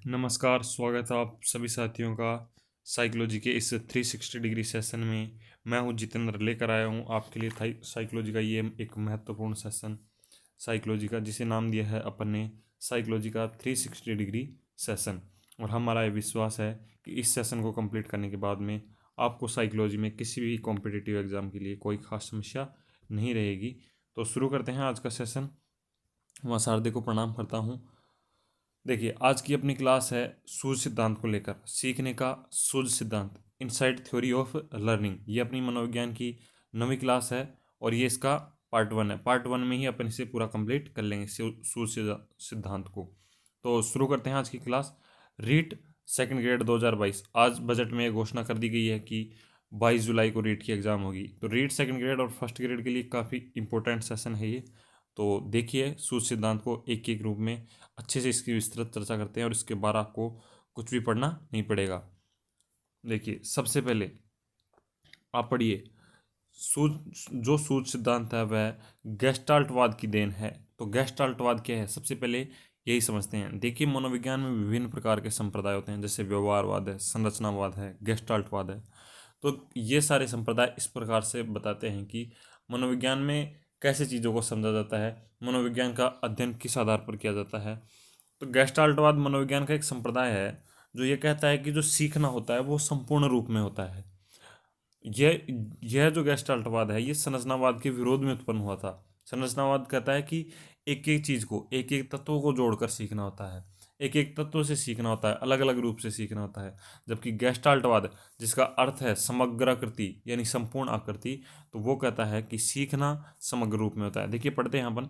नमस्कार, स्वागत है आप सभी साथियों का साइकोलॉजी के इस 360 डिग्री सेशन में। मैं हूं जितेंद्र, लेकर आया हूं आपके लिए साइकोलॉजी का ये एक महत्वपूर्ण सेशन साइकोलॉजी का, जिसे नाम दिया है अपन ने साइकोलॉजी का 360 डिग्री सेशन। और हमारा ये विश्वास है कि इस सेशन को कंप्लीट करने के बाद में आपको साइकोलॉजी में किसी भी कॉम्पिटिटिव एग्ज़ाम के लिए कोई खास समस्या नहीं रहेगी। तो शुरू करते हैं आज का सेशन। मैं सारदे को प्रणाम करता हूँ। देखिए, आज की अपनी क्लास है सूझ सिद्धांत को लेकर, सीखने का सूझ सिद्धांत, इनसाइड थ्योरी ऑफ लर्निंग। ये अपनी मनोविज्ञान की नवी क्लास है और ये इसका पार्ट 1 है। पार्ट 1 में ही अपन इसे पूरा कंप्लीट कर लेंगे सूझ सिद्धांत को। तो शुरू करते हैं आज की क्लास। REET second grade 2022। आज बजट में घोषणा कर दी गई है कि 22 जुलाई को रीट की एग्ज़ाम होगी। तो रीट सेकंड ग्रेड और फर्स्ट ग्रेड के लिए काफ़ी इंपॉर्टेंट सेशन है ये। तो देखिए, सूझ सिद्धांत को एक एक रूप में अच्छे से इसकी विस्तृत चर्चा करते हैं और इसके बारे आपको कुछ भी पढ़ना नहीं पड़ेगा। देखिए, सबसे पहले आप पढ़िए, सूझ जो सूझ सिद्धांत है वह गेस्टाल्टवाद की देन है। तो गेस्टाल्टवाद क्या है, सबसे पहले यही समझते हैं। देखिए, मनोविज्ञान में विभिन्न प्रकार के संप्रदाय होते हैं, जैसे व्यवहारवाद है, संरचनावाद है, गेस्टाल्टवाद है। तो ये सारे संप्रदाय इस प्रकार से बताते हैं कि मनोविज्ञान में कैसे चीज़ों को समझा जाता है, मनोविज्ञान का अध्ययन किस आधार पर किया जाता है। तो गेस्टाल्टवाद मनोविज्ञान का एक संप्रदाय है जो ये कहता है कि जो सीखना होता है वो संपूर्ण रूप में होता है। यह जो गेस्टाल्टवाद है ये संरचनावाद के विरोध में उत्पन्न हुआ था। संरचनावाद कहता है कि एक एक चीज़ को, एक एक तत्वों को जोड़कर सीखना होता है, एक एक तत्व से सीखना होता है, अलग अलग रूप से सीखना होता है। जबकि गेस्टाल्टवाद, जिसका अर्थ है समग्र आकृति यानी संपूर्ण आकृति, तो वो कहता है कि सीखना समग्र रूप में होता है। देखिए, पढ़ते हैं अपन।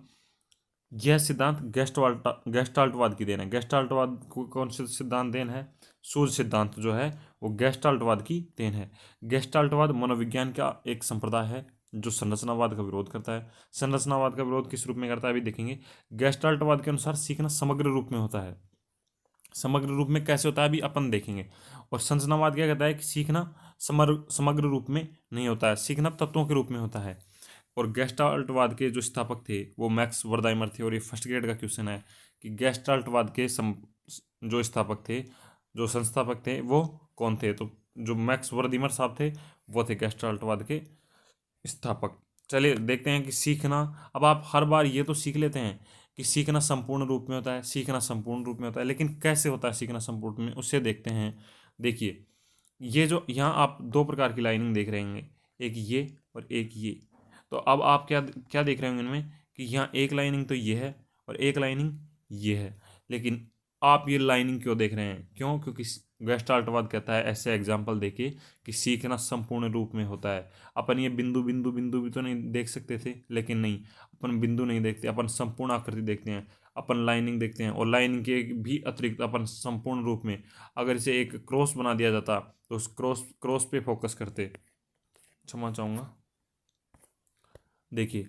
यह सिद्धांत गेस्टाल्टवाद की देन है। गेस्टाल्टवाद को कौन से सिद्धांत देन है? सूझ सिद्धांत जो है वो गेस्टाल्टवाद की देन है। गेस्टाल्टवाद मनोविज्ञान का एक संप्रदाय है जो संरचनावाद का विरोध करता है। संरचनावाद का विरोध किस रूप में करता है अभी देखेंगे। गेस्टाल्टवाद के अनुसार सीखना समग्र रूप में होता है। समग्र रूप में कैसे होता है अभी अपन देखेंगे। और संरचनावाद क्या कहता है कि सीखना समग्र समग्र रूप में नहीं होता है, सीखना तत्वों के रूप में होता है। और गेस्टाल्टवाद के जो स्थापक थे वो मैक्स वर्दाइमर थे। और ये फर्स्ट ग्रेड का क्वेश्चन है कि गेस्टाल्टवाद के जो स्थापक थे, जो संस्थापक थे, वो कौन थे? तो जो मैक्स वर्दिमर साहब थे वो थे गेस्टाल्टवाद के स्थापक। चलिए देखते हैं कि सीखना, अब आप हर बार ये तो सीख लेते हैं कि सीखना संपूर्ण रूप में होता है, सीखना संपूर्ण रूप में होता है, लेकिन कैसे होता है सीखना संपूर्ण रूप में, उससे देखते हैं। देखिए, ये जो यहाँ आप दो प्रकार की लाइनिंग देख रहे होंगे, एक ये और एक ये। तो अब आप क्या क्या देख रहे होंगे इनमें कि यहाँ एक लाइनिंग तो ये है और एक लाइनिंग ये है। लेकिन आप ये लाइनिंग क्यों देख रहे हैं? क्यों? क्योंकि गेस्टाल्टवाद कहता है ऐसे एग्जाम्पल देके कि सीखना संपूर्ण रूप में होता है। अपन ये बिंदु बिंदु बिंदु भी तो नहीं देख सकते थे, लेकिन नहीं, अपन बिंदु नहीं देखते, अपन संपूर्ण आकृति देखते हैं, अपन लाइनिंग देखते हैं। और लाइनिंग के भी अतिरिक्त अपन संपूर्ण रूप में, अगर इसे एक क्रॉस बना दिया जाता तो उस क्रॉस क्रॉस पे फोकस करते। क्षमा चाहूँगा। देखिए,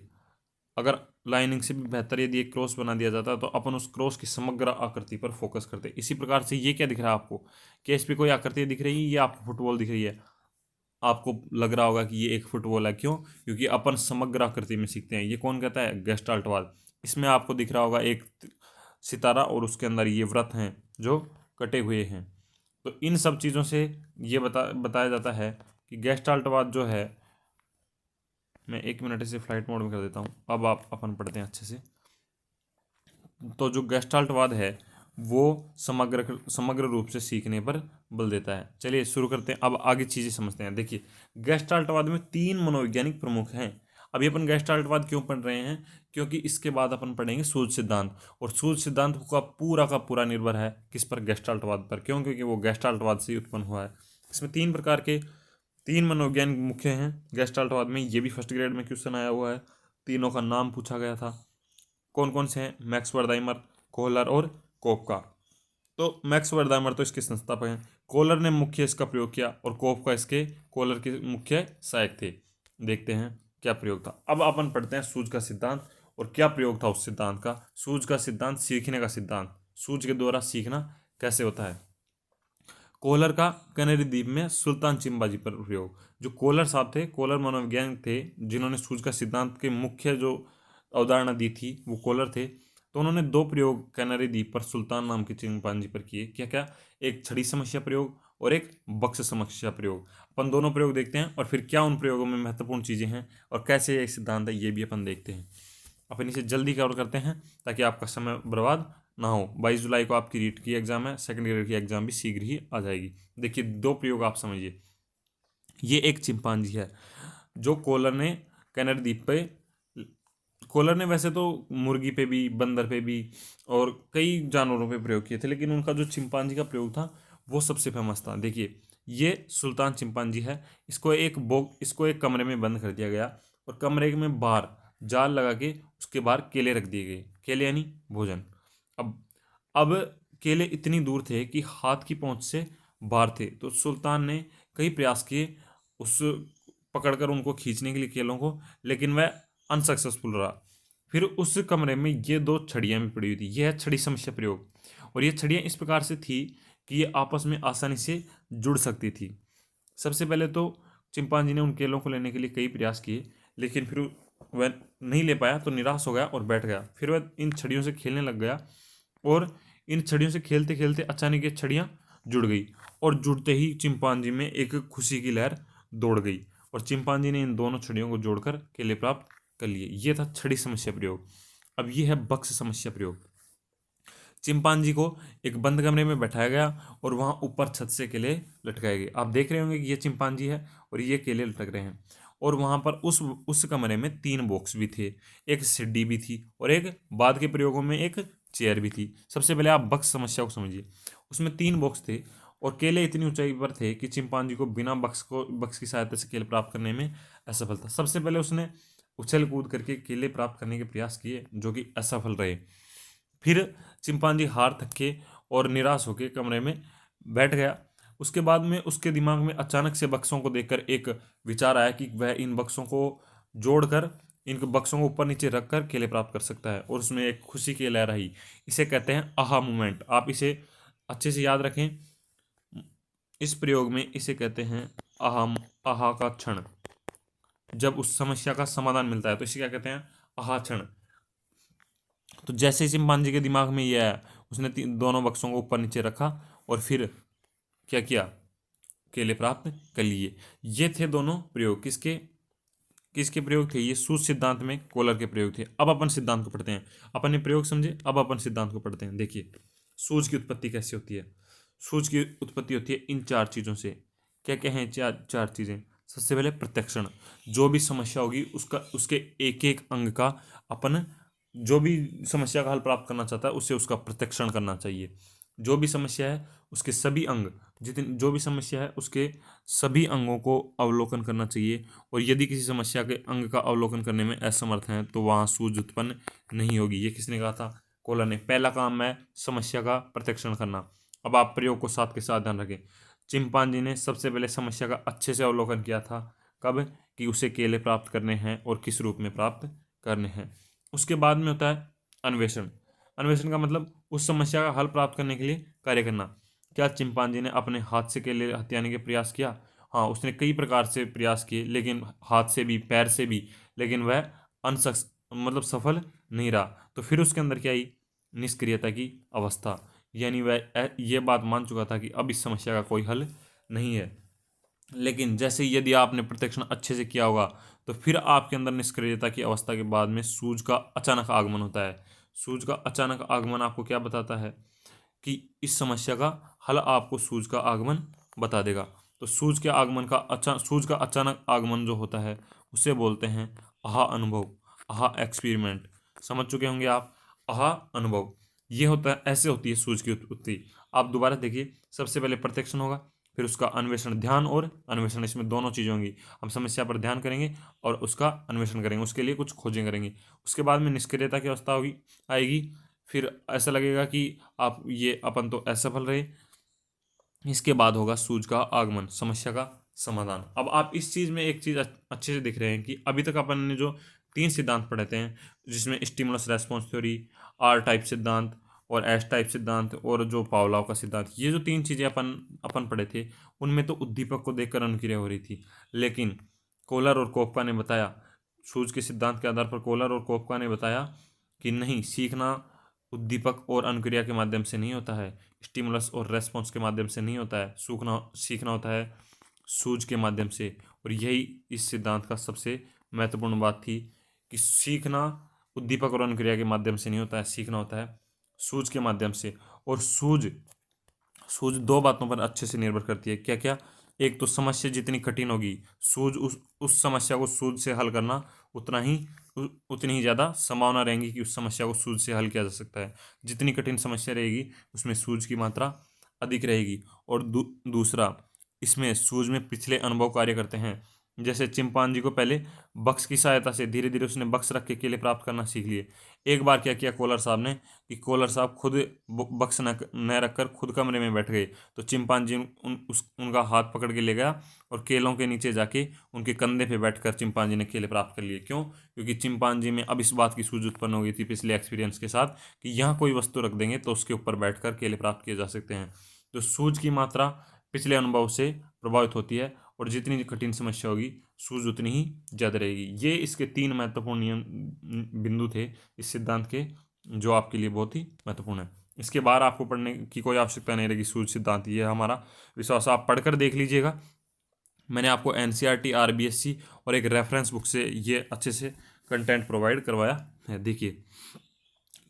अगर लाइनिंग से भी बेहतर यदि एक क्रॉस बना दिया जाता तो अपन उस क्रॉस की समग्र आकृति पर फोकस करते। इसी प्रकार से ये क्या दिख रहा है आपको कि इस पे कोई आकृति दिख रही है, ये आपको फुटबॉल दिख रही है। आपको लग रहा होगा कि ये एक फुटबॉल है। क्यों? क्योंकि अपन समग्र आकृति में सीखते हैं। ये कौन कहता है? गेस्टाल्टवाद। इसमें आपको दिख रहा होगा एक सितारा और उसके अंदर ये वृत्त हैं जो कटे हुए हैं। तो इन सब चीज़ों से ये बताया जाता है कि गेस्टाल्टवाद जो है, मैं एक मिनट इसे फ्लाइट मोड में कर देता हूँ, अब आप अपन पढ़ते हैं अच्छे से। तो जो गेस्टाल्टवाद है वो समग्र समग्र रूप से सीखने पर बल देता है। चलिए शुरू करते हैं, अब आगे चीज़ें समझते हैं। देखिए, गेस्टाल्टवाद में 3 मनोवैज्ञानिक प्रमुख हैं। अभी अपन गेस्टाल्टवाद क्यों पढ़ रहे हैं? क्योंकि इसके बाद अपन पढ़ेंगे सूझ सिद्धांत। और सूझ सिद्धांत का पूरा निर्भर है किस पर? गेस्टाल्टवाद पर। क्यों? क्योंकि वो गेस्टाल्टवाद से उत्पन्न हुआ है। इसमें 3 प्रकार के 3 मनोवैज्ञानिक मुख्य हैं गेस्टाल्टवाद में। ये भी फर्स्ट ग्रेड में क्वेश्चन आया हुआ है। तीनों का नाम पूछा गया था। कौन कौन से हैं? मैक्स वर्दाइमर, कोहलर और कोपका। तो मैक्स वर्दाइमर तो इसके संस्थापक हैं। कोहलर ने मुख्य इसका प्रयोग किया और कोपका इसके कोहलर के मुख्य सहायक थे। देखते हैं क्या प्रयोग था। अब अपन पढ़ते हैं सूझ का सिद्धांत और क्या प्रयोग था उस सिद्धांत का। सूझ का सिद्धांत सीखने का सिद्धांत, सूझ के द्वारा सीखना कैसे होता है। कोहलर का कनेरी द्वीप में सुल्तान चिम्बाजी पर प्रयोग। जो कोहलर साहब थे, कोहलर मनोवैज्ञानिक थे जिन्होंने सूझ का सिद्धांत के मुख्य जो अवधारणा दी थी, वो कोहलर थे। तो उन्होंने 2 प्रयोग कैनरी द्वीप पर सुल्तान नाम के चिंपांजी पर किए। क्या क्या? एक छड़ी समस्या प्रयोग और एक बक्स समस्या प्रयोग। अपन दोनों प्रयोग देखते हैं और फिर क्या उन प्रयोगों में महत्वपूर्ण चीज़ें हैं और कैसे ये सिद्धांत है ये भी अपन देखते हैं। अपन इसे जल्दी कवर करते हैं ताकि आपका समय बर्बाद ना हो। 22 जुलाई को आपकी रीट की एग्जाम है, सेकंड ईयर की एग्जाम भी शीघ्र ही आ जाएगी। देखिए 2 प्रयोग आप समझिए। ये एक चिंपांजी है जो कोलर ने कैनरी द्वीप पे, कोलर ने वैसे तो मुर्गी पे भी, बंदर पे भी और कई जानवरों पे प्रयोग किए थे, लेकिन उनका जो चिंपांजी का प्रयोग था वो सबसे फेमस था। देखिए ये सुल्तान चिंपांजी है। इसको एक कमरे में बंद कर दिया गया और कमरे में बाहर जाल लगा के उसके बाहर केले रख दिए गए। केले यानी भोजन। अब केले इतनी दूर थे कि हाथ की पहुंच से बाहर थे, तो सुल्तान ने कई प्रयास किए उस पकड़कर उनको खींचने के लिए केलों को, लेकिन वह अनसक्सेसफुल रहा। फिर उस कमरे में ये 2 छड़ियाँ भी पड़ी हुई थी। यह है छड़ी समस्या प्रयोग। और ये छड़ियाँ इस प्रकार से थी कि ये आपस में आसानी से जुड़ सकती थी। सबसे पहले तो चिंपांजी ने उन केलों को लेने के लिए कई प्रयास किए, लेकिन फिर वह नहीं ले पाया तो निराश हो गया और बैठ गया। फिर वह इन छड़ियों से खेलने लग गया और इन छड़ियों से खेलते खेलते अचानक ये छड़ियाँ जुड़ गई और जुड़ते ही चिंपांजी में एक खुशी की लहर दौड़ गई और चिंपांजी ने इन दोनों छड़ियों को जोड़कर केले प्राप्त कर लिए। ये था छड़ी समस्या प्रयोग। अब ये है बक्स समस्या प्रयोग। चिंपांजी को एक बंद कमरे में बैठाया गया और वहां ऊपर छत से केले लटकाए गए। आप देख रहे होंगे कि ये चिंपांजी है और ये केले लटक रहे हैं। और वहां पर उस कमरे में 3 बॉक्स भी थे, एक सीढ़ी भी थी और एक बाद के प्रयोगों में एक चेयर भी थी। सबसे पहले आप बक्स समस्या को समझिए। उसमें 3 बॉक्स थे और केले इतनी ऊंचाई पर थे कि चिंपांजी को बिना बक्स की सहायता से केले प्राप्त करने में असफल था। सबसे पहले उसने उछल कूद करके केले प्राप्त करने के प्रयास किए जो कि असफल रहे। फिर चिंपांजी हार थक के और निराश होकर कमरे में बैठ गया। उसके बाद में उसके दिमाग में अचानक से बक्सों को देखकर एक विचार आया कि वह इन बक्सों को जोड़कर, इन बक्सों को ऊपर नीचे रखकर केले प्राप्त कर सकता है और उसमें एक खुशी की लहर आई। इसे कहते हैं आहा मोमेंट। आप इसे अच्छे से याद रखें। इस प्रयोग में इसे कहते हैं आहा आहा का क्षण। जब उस समस्या का समाधान मिलता है तो इसे क्या कहते हैं? आहा क्षण। तो जैसे ही चिंपांजी के दिमाग में यह आया, उसने दोनों बक्सों को ऊपर नीचे रखा और फिर क्या किया? केले प्राप्त कर लिए। ये थे दोनों प्रयोग। किसके किसके प्रयोग थे? ये सूज सिद्धांत में कोलर के प्रयोग थे। अब अपन सिद्धांत को पढ़ते हैं। अपन ने प्रयोग समझे, अब अपन सिद्धांत को पढ़ते हैं। देखिए सूज की उत्पत्ति कैसे होती है। सूज की उत्पत्ति होती है इन 4 चीज़ों से। क्या क्या है 4 चीज़ें? सबसे पहले प्रत्यक्षण। जो भी समस्या होगी उसका, उसके एक एक अंग का अपन, जो भी समस्या का हल प्राप्त करना चाहता है उसे उसका प्रत्यक्षण करना चाहिए। जो भी समस्या है उसके सभी अंग, जितनी जो भी समस्या है उसके सभी अंगों को अवलोकन करना चाहिए। और यदि किसी समस्या के अंग का अवलोकन करने में असमर्थ हैं तो वहाँ सूझ उत्पन्न नहीं होगी। ये किसने कहा था? कोलर ने। पहला काम है समस्या का प्रत्यक्षण करना। अब आप प्रयोग को साथ के साथ ध्यान रखें। चिंपांजी ने सबसे पहले समस्या का अच्छे से अवलोकन किया था। कब? कि उसे केले प्राप्त करने हैं और किस रूप में प्राप्त करने हैं। उसके बाद में होता है अन्वेषण। अन्वेषण का मतलब उस समस्या का हल प्राप्त करने के लिए कार्य करना। क्या चिंपांजी ने अपने हाथ से केले हथियाने के प्रयास किया? हाँ, उसने कई प्रकार से प्रयास किए, लेकिन हाथ से भी पैर से भी, लेकिन वह अनसक्स मतलब सफल नहीं रहा। तो फिर उसके अंदर क्या आई? निष्क्रियता की अवस्था। यानी वह ये बात मान चुका था कि अब इस समस्या का कोई हल नहीं है। लेकिन जैसे यदि आपने प्रत्यक्षण अच्छे से किया होगा तो फिर आपके अंदर निष्क्रियता की अवस्था के बाद में सूझ का अचानक आगमन होता है। सूझ का अचानक आगमन आपको क्या बताता है? कि इस समस्या का हल आपको सूझ का आगमन बता देगा। तो सूझ का अचानक आगमन जो होता है उसे बोलते हैं आहा अनुभव, आहा एक्सपेरिमेंट। समझ चुके होंगे आप। आहा अनुभव ये होता है, ऐसे होती है सूझ की उत्पत्ति। आप दोबारा देखिए। सबसे पहले प्रत्यक्षण होगा, फिर उसका अन्वेषण। ध्यान और अन्वेषण, इसमें दोनों चीज़ें होंगी। हम समस्या पर ध्यान करेंगे और उसका अन्वेषण करेंगे, उसके लिए कुछ खोजें करेंगे। उसके बाद में निष्क्रियता की अवस्था होगी, आएगी। फिर ऐसा लगेगा कि आप ये अपन तो असफल रहे। इसके बाद होगा सूझ का आगमन, समस्या का समाधान। अब आप इस चीज़ में एक चीज़ अच्छे से दिख रहे हैं कि अभी तक अपन ने जो 3 सिद्धांत पढ़े थे, जिसमें stimulus response theory, R type सिद्धांत और एस टाइप सिद्धांत और जो पावलोव का सिद्धांत, ये जो 3 चीज़ें अपन अपन पढ़े थे, उनमें तो उद्दीपक को देखकर अनुक्रिया हो रही थी। लेकिन कोलर और कोपका ने बताया, सूझ के सिद्धांत के आधार पर कोलर और कोपका ने बताया कि नहीं, सीखना उद्दीपक और अनुक्रिया के माध्यम से नहीं होता है, स्टिमुलस और रेस्पॉन्स के माध्यम से नहीं होता है, सीखना होता है सूझ के माध्यम से। और यही इस सिद्धांत का सबसे महत्वपूर्ण बात थी कि सीखना उद्दीपक और अनुक्रिया के माध्यम से नहीं होता है, सीखना होता है सूझ के माध्यम से। और सूझ सूझ दो बातों पर अच्छे से निर्भर करती है, क्या क्या? एक तो समस्या जितनी कठिन होगी, सूझ उस समस्या को सूझ से हल करना उतनी ही ज़्यादा संभावना रहेगी कि उस समस्या को सूझ से हल किया जा सकता है। जितनी कठिन समस्या रहेगी उसमें सूझ की मात्रा अधिक रहेगी। और दूसरा, इसमें सूझ में पिछले अनुभव कार्य करते हैं। जैसे चिंपांजी को पहले बक्स की सहायता से धीरे धीरे उसने बक्स रख के केले प्राप्त करना सीख लिए। एक बार क्या किया कोलर साहब ने कि कोलर साहब खुद बक्स न रखकर खुद कमरे में बैठ गए, तो चिंपांजी उनका हाथ पकड़ के ले गया और केलों के नीचे जाके उनके कंधे पे बैठकर चिंपांजी ने केले प्राप्त कर लिए। क्यों? क्योंकि चिंपांजी में अब इस बात की सूझ उत्पन्न हो गई थी पिछले एक्सपीरियंस के साथ कि यहाँ कोई वस्तु रख देंगे तो उसके ऊपर बैठकर केले प्राप्त किए जा सकते हैं। तो सूझ की मात्रा पिछले अनुभव से प्रभावित होती है, और जितनी कठिन समस्या होगी सूझ उतनी ही ज़्यादा रहेगी। ये इसके 3 महत्वपूर्ण नियम बिंदु थे इस सिद्धांत के, जो आपके लिए बहुत ही महत्वपूर्ण है। इसके बाहर आपको पढ़ने की कोई आवश्यकता नहीं रहेगी। सूझ सिद्धांत ये हमारा विश्वास, आप पढ़कर देख लीजिएगा। मैंने आपको NCERT RBSC और एक रेफरेंस बुक से ये अच्छे से कंटेंट प्रोवाइड करवाया है। देखिए,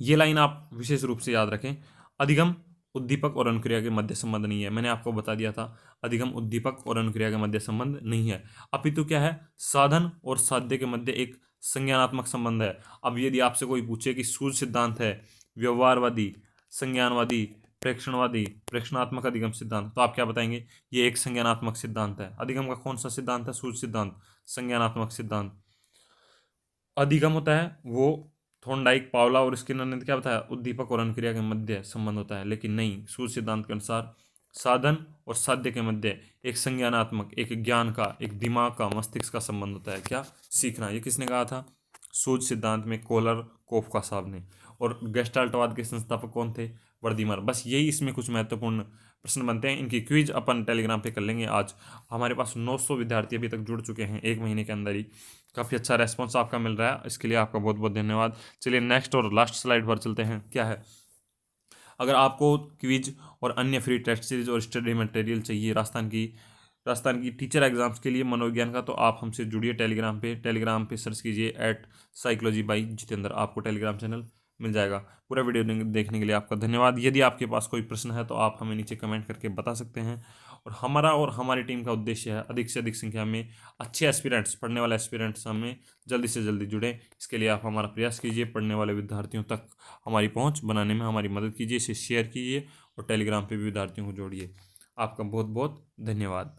ये लाइन आप विशेष रूप से याद रखें, अधिगम उद्दीपक और अनुक्रिया के मध्य संबंध नहीं है। मैंने आपको बता दिया था अधिगम उद्दीपक और अनुक्रिया के मध्य संबंध नहीं है, अपितु क्या है? साधन और साध्य के मध्य एक संज्ञानात्मक संबंध है। अब यदि आपसे कोई पूछे कि सूझ सिद्धांत है व्यवहारवादी, संज्ञानवादी, प्रेक्षणवादी, प्रेक्षणात्मक अधिगम सिद्धांत, तो आप क्या बताएंगे? ये एक संज्ञानात्मक सिद्धांत है। अधिगम का कौन सा सिद्धांत है? सूझ सिद्धांत। संज्ञानात्मक सिद्धांत। अधिगम होता है वो थॉर्नडाइक, पावला और स्किनर ने क्या बताया? उद्दीपक और अनुक्रिया के मध्य संबंध होता है। लेकिन नहीं, सूझ सिद्धांत के अनुसार साधन और साध्य के मध्य एक संज्ञानात्मक, एक ज्ञान का, एक दिमाग का, मस्तिष्क का संबंध होता है। क्या? सीखना। ये किसने कहा था? सूझ सिद्धांत में कोलर कोफका साहब ने। और गेस्टाल्टवाद के संस्थापक कौन थे? वर्दीमर। बस यही इसमें कुछ महत्वपूर्ण प्रश्न बनते हैं। इनकी क्विज अपन टेलीग्राम पे कर लेंगे। आज हमारे पास 900 विद्यार्थी अभी तक जुड़ चुके हैं 1 महीने के अंदर ही। काफ़ी अच्छा रेस्पॉन्स आपका मिल रहा है, इसके लिए आपका बहुत बहुत धन्यवाद। चलिए नेक्स्ट और लास्ट स्लाइड पर चलते हैं। क्या है? अगर आपको क्विज और अन्य फ्री टेस्ट सीरीज और स्टडी मटेरियल चाहिए राजस्थान की टीचर एग्जाम्स के लिए मनोविज्ञान का, तो आप हमसे जुड़िए टेलीग्राम पे सर्च कीजिए @psychology by जितेंद्र, आपको टेलीग्राम चैनल मिल जाएगा। पूरा वीडियो देखने के लिए आपका धन्यवाद। यदि आपके पास कोई प्रश्न है तो आप हमें नीचे कमेंट करके बता सकते हैं। और हमारी टीम का उद्देश्य है अधिक से अधिक संख्या में अच्छे एस्पिरेंट्स, पढ़ने वाले एस्पिरेंट्स हमें जल्दी से जल्दी जुड़ें। इसके लिए आप हमारा प्रयास कीजिए, पढ़ने वाले विद्यार्थियों तक हमारी पहुंच बनाने में हमारी मदद कीजिए, इसे शेयर कीजिए और टेलीग्राम पे भी विद्यार्थियों को जोड़िए। आपका बहुत बहुत धन्यवाद।